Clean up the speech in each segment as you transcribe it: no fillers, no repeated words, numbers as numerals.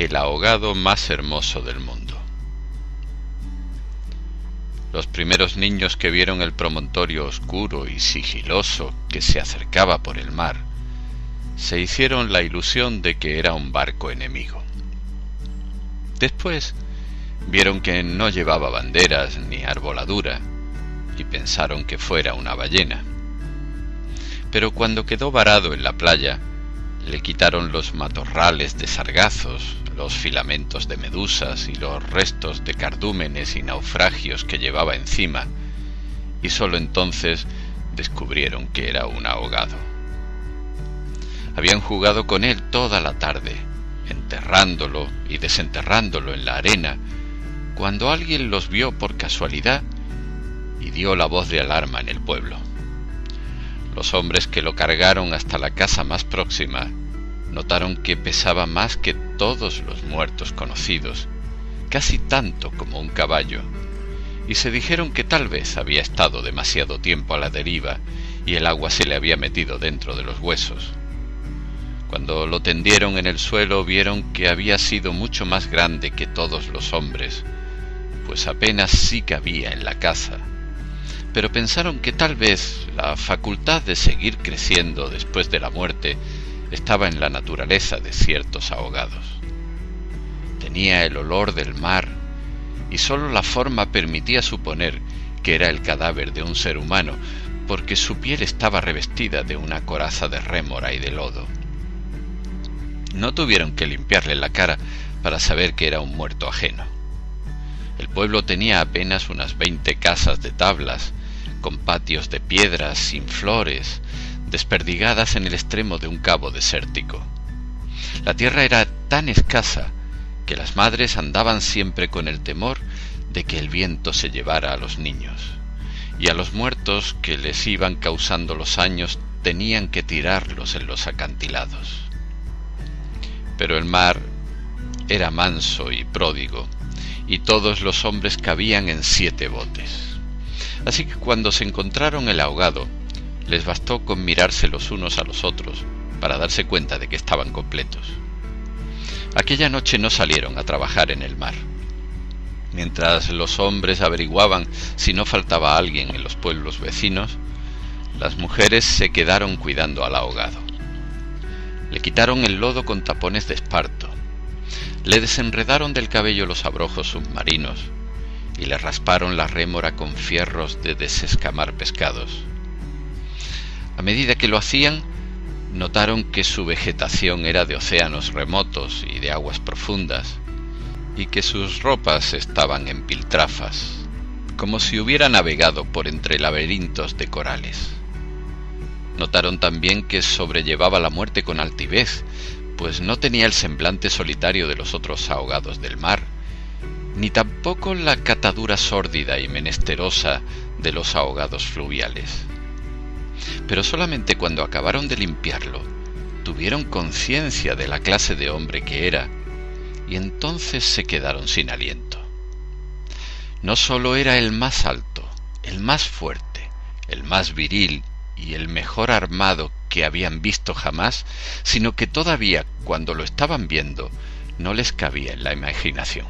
el ahogado más hermoso del mundo. Los primeros niños que vieron el promontorio oscuro y sigiloso que se acercaba por el mar, se hicieron la ilusión de que era un barco enemigo. Después vieron que no llevaba banderas ni arboladura y pensaron que fuera una ballena. Pero cuando quedó varado en la playa, le quitaron los matorrales de sargazos, los filamentos de medusas y los restos de cardúmenes y naufragios que llevaba encima, y sólo entonces descubrieron que era un ahogado. Habían jugado con él toda la tarde, enterrándolo y desenterrándolo en la arena, cuando alguien los vio por casualidad y dio la voz de alarma en el pueblo. Los hombres que lo cargaron hasta la casa más próxima notaron que pesaba más que todos los muertos conocidos, casi tanto como un caballo, y se dijeron que tal vez había estado demasiado tiempo a la deriva y el agua se le había metido dentro de los huesos. Cuando lo tendieron en el suelo vieron que había sido mucho más grande que todos los hombres, pues apenas sí cabía en la caza, pero pensaron que tal vez la facultad de seguir creciendo después de la muerte estaba en la naturaleza de ciertos ahogados. Tenía el olor del mar y sólo la forma permitía suponer que era el cadáver de un ser humano, porque su piel estaba revestida de una coraza de rémora y de lodo. No tuvieron que limpiarle la cara para saber que era un muerto ajeno. El pueblo tenía apenas unas 20 casas de tablas, con patios de piedras sin flores, desperdigadas en el extremo de un cabo desértico. La tierra era tan escasa que las madres andaban siempre con el temor de que el viento se llevara a los niños, y a los muertos que les iban causando los años tenían que tirarlos en los acantilados. Pero el mar era manso y pródigo, y todos los hombres cabían en 7 botes. Así que cuando se encontraron el ahogado, les bastó con mirarse los unos a los otros para darse cuenta de que estaban completos. Aquella noche no salieron a trabajar en el mar. Mientras los hombres averiguaban si no faltaba alguien en los pueblos vecinos, las mujeres se quedaron cuidando al ahogado. Le quitaron el lodo con tapones de esparto, le desenredaron del cabello los abrojos submarinos y le rasparon la rémora con fierros de desescamar pescados. A medida que lo hacían, notaron que su vegetación era de océanos remotos y de aguas profundas, y que sus ropas estaban en piltrafas, como si hubiera navegado por entre laberintos de corales. Notaron también que sobrellevaba la muerte con altivez, pues no tenía el semblante solitario de los otros ahogados del mar, ni tampoco la catadura sórdida y menesterosa de los ahogados fluviales. Pero solamente cuando acabaron de limpiarlo, tuvieron conciencia de la clase de hombre que era, y entonces se quedaron sin aliento. No solo era el más alto, el más fuerte, el más viril y el mejor armado que habían visto jamás, sino que todavía, cuando lo estaban viendo, no les cabía en la imaginación.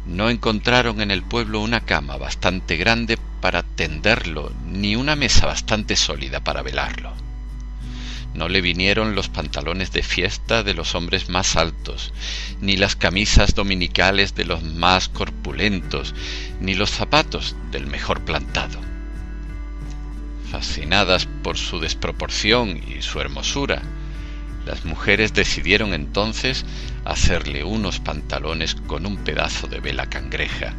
No encontraron en el pueblo una cama bastante grande para tenderlo, ni una mesa bastante sólida para velarlo. No le vinieron los pantalones de fiesta de los hombres más altos, ni las camisas dominicales de los más corpulentos, ni los zapatos del mejor plantado. Fascinadas por su desproporción y su hermosura, las mujeres decidieron entonces hacerle unos pantalones con un pedazo de vela cangreja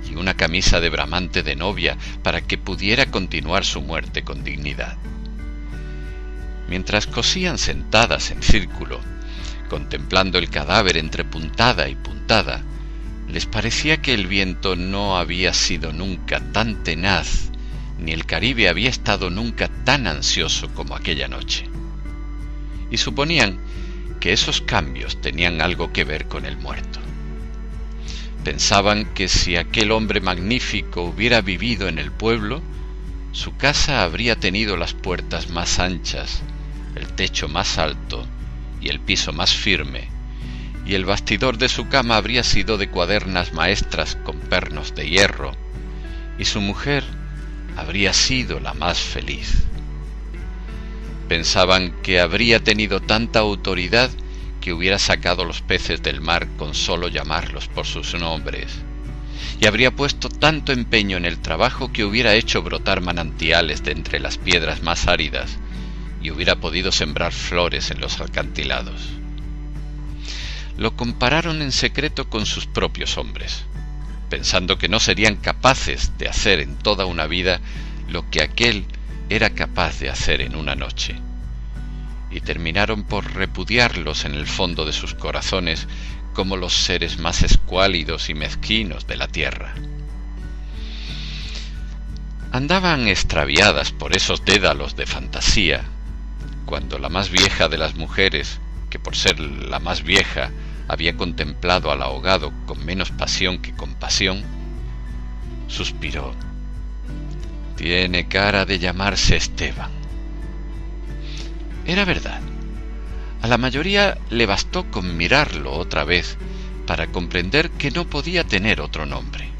y una camisa de bramante de novia para que pudiera continuar su muerte con dignidad. Mientras cosían sentadas en círculo, contemplando el cadáver entre puntada y puntada, les parecía que el viento no había sido nunca tan tenaz, ni el Caribe había estado nunca tan ansioso como aquella noche. Y suponían que esos cambios tenían algo que ver con el muerto. Pensaban que si aquel hombre magnífico hubiera vivido en el pueblo, su casa habría tenido las puertas más anchas, el techo más alto y el piso más firme y el bastidor de su cama habría sido de cuadernas maestras con pernos de hierro, y su mujer habría sido la más feliz. Pensaban que habría tenido tanta autoridad que hubiera sacado los peces del mar con solo llamarlos por sus nombres, y habría puesto tanto empeño en el trabajo que hubiera hecho brotar manantiales de entre las piedras más áridas, y hubiera podido sembrar flores en los acantilados. Lo compararon en secreto con sus propios hombres, pensando que no serían capaces de hacer en toda una vida lo que aquel era capaz de hacer en una noche, y terminaron por repudiarlos en el fondo de sus corazones como los seres más escuálidos y mezquinos de la tierra. Andaban extraviadas por esos dédalos de fantasía, cuando la más vieja de las mujeres, que por ser la más vieja había contemplado al ahogado con menos pasión que compasión, suspiró: «Tiene cara de llamarse Esteban». Era verdad. A la mayoría le bastó con mirarlo otra vez para comprender que no podía tener otro nombre.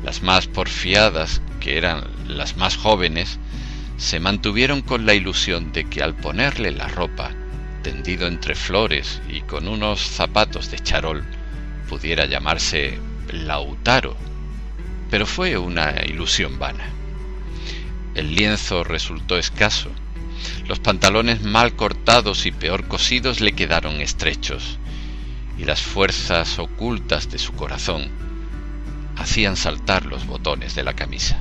Las más porfiadas, que eran las más jóvenes, se mantuvieron con la ilusión de que al ponerle la ropa, tendido entre flores y con unos zapatos de charol, pudiera llamarse Lautaro, pero fue una ilusión vana. El lienzo resultó escaso, los pantalones mal cortados y peor cosidos le quedaron estrechos, y las fuerzas ocultas de su corazón hacían saltar los botones de la camisa.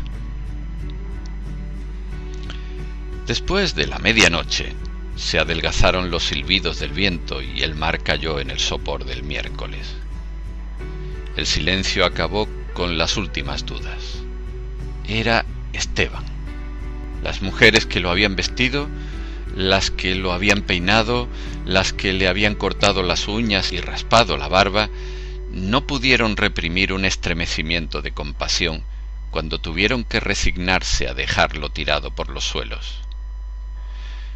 Después de la medianoche, se adelgazaron los silbidos del viento y el mar cayó en el sopor del miércoles. El silencio acabó con las últimas dudas. Era Esteban. Las mujeres que lo habían vestido, las que lo habían peinado, las que le habían cortado las uñas y raspado la barba, no pudieron reprimir un estremecimiento de compasión cuando tuvieron que resignarse a dejarlo tirado por los suelos.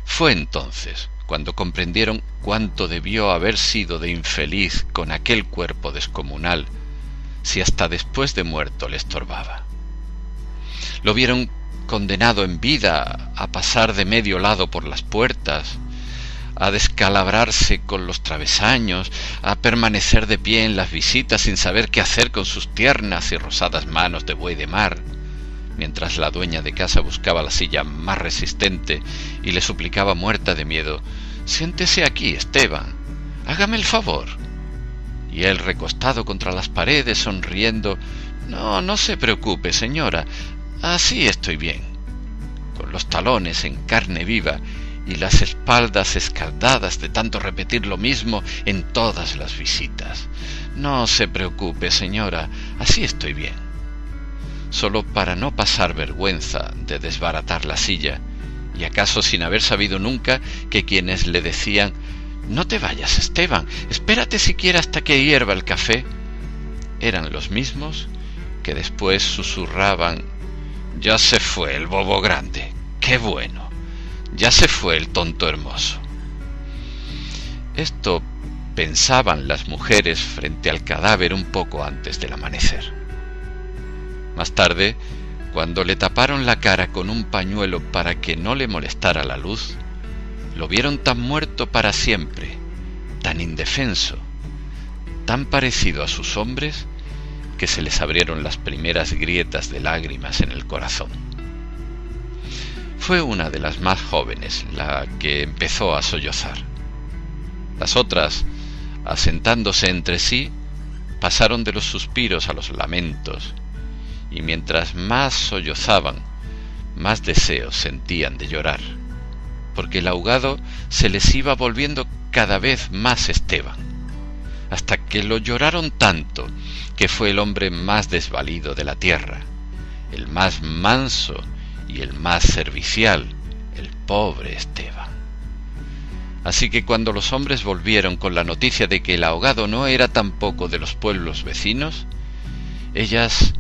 Fue entonces cuando comprendieron cuánto debió haber sido de infeliz con aquel cuerpo descomunal, si hasta después de muerto le estorbaba. Lo vieron condenado en vida a pasar de medio lado por las puertas, a descalabrarse con los travesaños, a permanecer de pie en las visitas sin saber qué hacer con sus tiernas y rosadas manos de buey de mar, mientras la dueña de casa buscaba la silla más resistente y le suplicaba muerta de miedo: «Siéntese aquí, Esteban, hágame el favor». Y él, recostado contra las paredes, sonriendo: «No, no se preocupe, señora, así estoy bien», con los talones en carne viva y las espaldas escaldadas de tanto repetir lo mismo en todas las visitas. «No se preocupe, señora, así estoy bien», solo para no pasar vergüenza de desbaratar la silla, y acaso sin haber sabido nunca que quienes le decían: «No te vayas, Esteban, espérate siquiera hasta que hierva el café», eran los mismos que después susurraban: «Ya se fue el bobo grande, qué bueno, ya se fue el tonto hermoso». Esto pensaban las mujeres frente al cadáver un poco antes del amanecer. Más tarde, cuando le taparon la cara con un pañuelo para que no le molestara la luz, lo vieron tan muerto para siempre, tan indefenso, tan parecido a sus hombres, que se les abrieron las primeras grietas de lágrimas en el corazón. Fue una de las más jóvenes la que empezó a sollozar. Las otras, asentándose entre sí, pasaron de los suspiros a los lamentos, y mientras más sollozaban, más deseos sentían de llorar, porque el ahogado se les iba volviendo cada vez más Esteban, hasta que lo lloraron tanto que fue el hombre más desvalido de la tierra, el más manso y el más servicial, el pobre Esteban. Así que cuando los hombres volvieron con la noticia de que el ahogado no era tampoco de los pueblos vecinos, ellas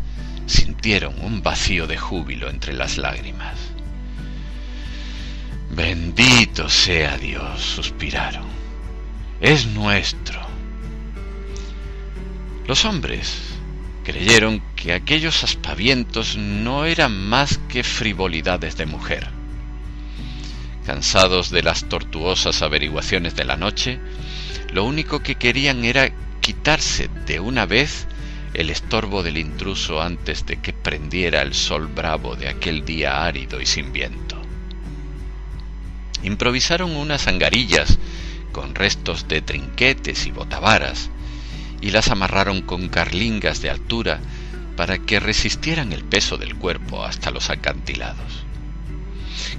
sintieron un vacío de júbilo entre las lágrimas. «Bendito sea Dios», suspiraron. «Es nuestro». Los hombres creyeron que aquellos aspavientos no eran más que frivolidades de mujer. Cansados de las tortuosas averiguaciones de la noche, lo único que querían era quitarse de una vez el estorbo del intruso antes de que prendiera el sol bravo de aquel día árido y sin viento. Improvisaron unas angarillas con restos de trinquetes y botavaras y las amarraron con carlingas de altura para que resistieran el peso del cuerpo hasta los acantilados.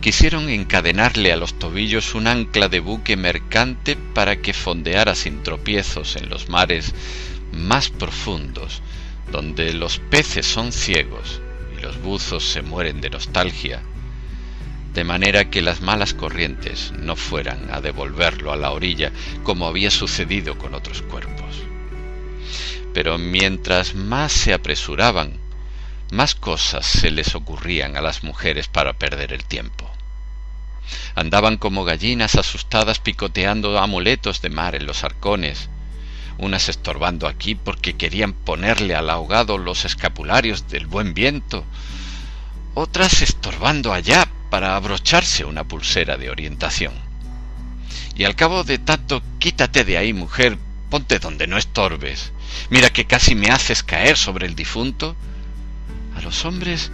Quisieron encadenarle a los tobillos un ancla de buque mercante para que fondeara sin tropiezos en los mares más profundos, donde los peces son ciegos y los buzos se mueren de nostalgia, de manera que las malas corrientes no fueran a devolverlo a la orilla como había sucedido con otros cuerpos. Pero mientras más se apresuraban, más cosas se les ocurrían a las mujeres para perder el tiempo. Andaban como gallinas asustadas picoteando amuletos de mar en los arcones, unas estorbando aquí porque querían ponerle al ahogado los escapularios del buen viento, otras estorbando allá para abrocharse una pulsera de orientación. Y al cabo de tanto «quítate de ahí, mujer, ponte donde no estorbes, mira que casi me haces caer sobre el difunto», a los hombres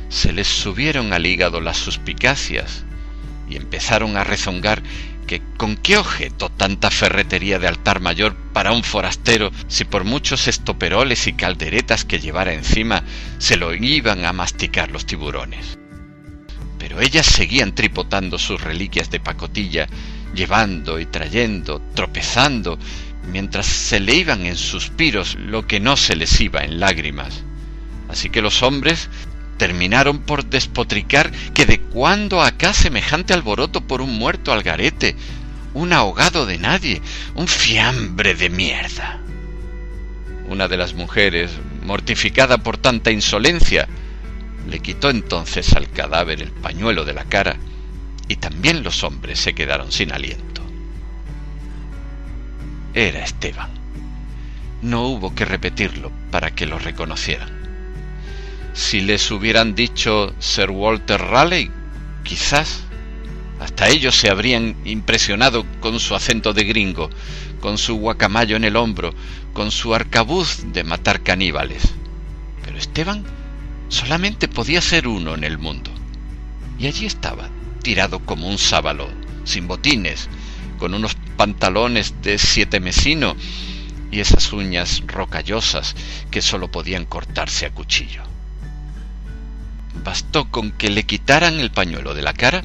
se les subieron al hígado las suspicacias y empezaron a rezongar que con qué objeto tanta ferretería de altar mayor para un forastero si por muchos estoperoles y calderetas que llevara encima se lo iban a masticar los tiburones. Pero ellas seguían tripotando sus reliquias de pacotilla, llevando y trayendo, tropezando, mientras se le iban en suspiros lo que no se les iba en lágrimas. Así que los hombres terminaron por despotricar que de cuándo acá semejante alboroto por un muerto al garete, un ahogado de nadie, un fiambre de mierda. Una de las mujeres, mortificada por tanta insolencia, le quitó entonces al cadáver el pañuelo de la cara y también los hombres se quedaron sin aliento. Era Esteban. No hubo que repetirlo para que lo reconocieran. Si les hubieran dicho Sir Walter Raleigh, quizás hasta ellos se habrían impresionado con su acento de gringo, con su guacamayo en el hombro, con su arcabuz de matar caníbales. Pero Esteban solamente podía ser uno en el mundo. Y allí estaba, tirado como un sábalo, sin botines, con unos pantalones de 7 mesino y esas uñas rocallosas que sólo podían cortarse a cuchillo. Bastó con que le quitaran el pañuelo de la cara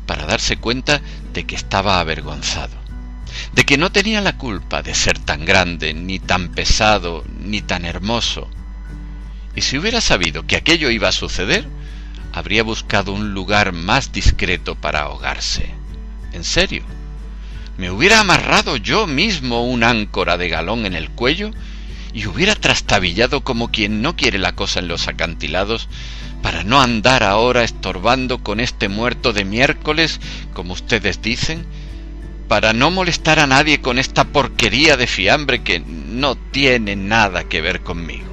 para darse cuenta de que estaba avergonzado, de que no tenía la culpa de ser tan grande, ni tan pesado, ni tan hermoso. Y si hubiera sabido que aquello iba a suceder, habría buscado un lugar más discreto para ahogarse. En serio, me hubiera amarrado yo mismo un áncora de galón en el cuello y hubiera trastabillado como quien no quiere la cosa en los acantilados, para no andar ahora estorbando con este muerto de miércoles, como ustedes dicen, para no molestar a nadie con esta porquería de fiambre que no tiene nada que ver conmigo.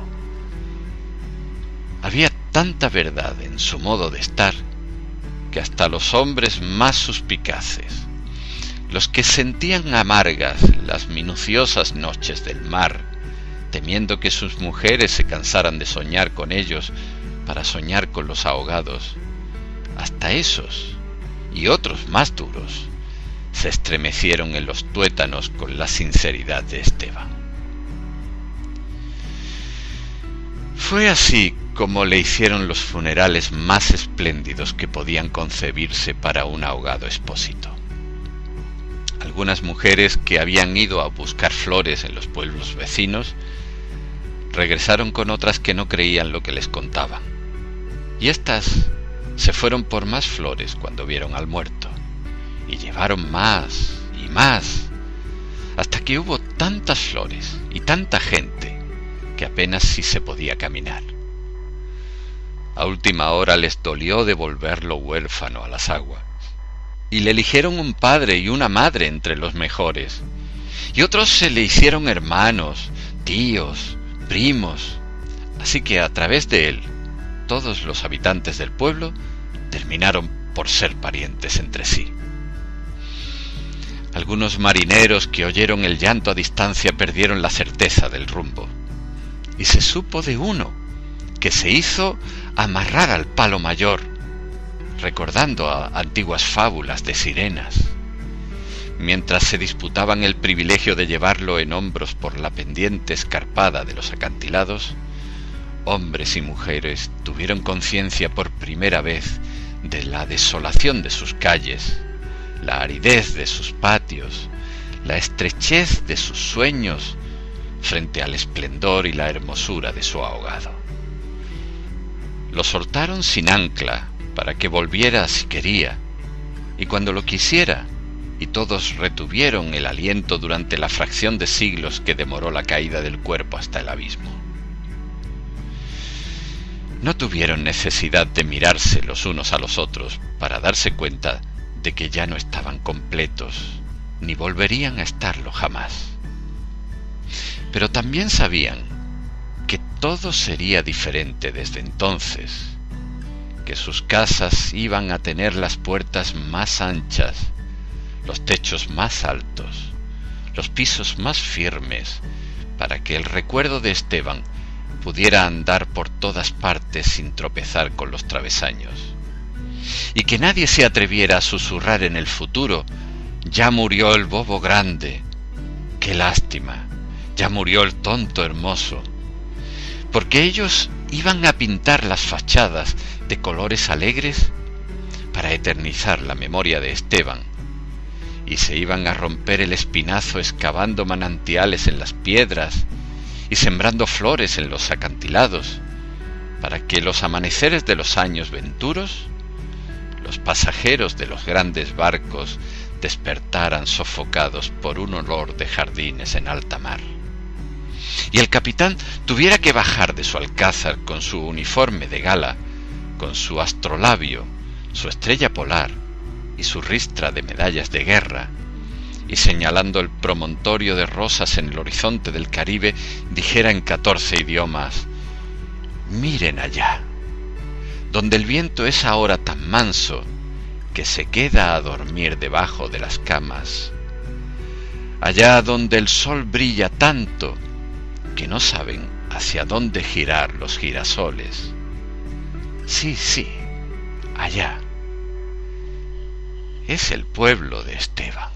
Había tanta verdad en su modo de estar que hasta los hombres más suspicaces, los que sentían amargas las minuciosas noches del mar, temiendo que sus mujeres se cansaran de soñar con ellos para soñar con los ahogados, hasta esos y otros más duros se estremecieron en los tuétanos con la sinceridad de Esteban. Fue así como le hicieron los funerales más espléndidos que podían concebirse para un ahogado expósito. Algunas mujeres que habían ido a buscar flores en los pueblos vecinos regresaron con otras que no creían lo que les contaban, y éstas se fueron por más flores cuando vieron al muerto, y llevaron más y más, hasta que hubo tantas flores y tanta gente que apenas si se podía caminar. A última hora les dolió devolverlo huérfano a las aguas, y le eligieron un padre y una madre entre los mejores, y otros se le hicieron hermanos, tíos, primos, así que a través de él, todos los habitantes del pueblo terminaron por ser parientes entre sí. Algunos marineros que oyeron el llanto a distancia perdieron la certeza del rumbo, y se supo de uno que se hizo amarrar al palo mayor, recordando a antiguas fábulas de sirenas. Mientras se disputaban el privilegio de llevarlo en hombros por la pendiente escarpada de los acantilados, hombres y mujeres tuvieron conciencia por primera vez de la desolación de sus calles, la aridez de sus patios, la estrechez de sus sueños frente al esplendor y la hermosura de su ahogado. Lo soltaron sin ancla para que volviera si quería, y cuando lo quisiera, y todos retuvieron el aliento durante la fracción de siglos que demoró la caída del cuerpo hasta el abismo. No tuvieron necesidad de mirarse los unos a los otros para darse cuenta de que ya no estaban completos, ni volverían a estarlo jamás. Pero también sabían que todo sería diferente desde entonces, que sus casas iban a tener las puertas más anchas, los techos más altos, los pisos más firmes, para que el recuerdo de Esteban pudiera andar por todas partes sin tropezar con los travesaños, y que nadie se atreviera a susurrar en el futuro: ya murió el bobo grande, qué lástima, ya murió el tonto hermoso, porque ellos iban a pintar las fachadas de colores alegres para eternizar la memoria de Esteban, y se iban a romper el espinazo excavando manantiales en las piedras y sembrando flores en los acantilados, para que los amaneceres de los años venturos, los pasajeros de los grandes barcos, despertaran sofocados por un olor de jardines en alta mar, y el capitán tuviera que bajar de su alcázar con su uniforme de gala, con su astrolabio, su estrella polar y su ristra de medallas de guerra, y señalando el promontorio de rosas en el horizonte del Caribe, dijera en 14 idiomas: miren allá, donde el viento es ahora tan manso que se queda a dormir debajo de las camas, allá donde el sol brilla tanto que no saben hacia dónde girar los girasoles. Sí, allá. Es el pueblo de Esteban.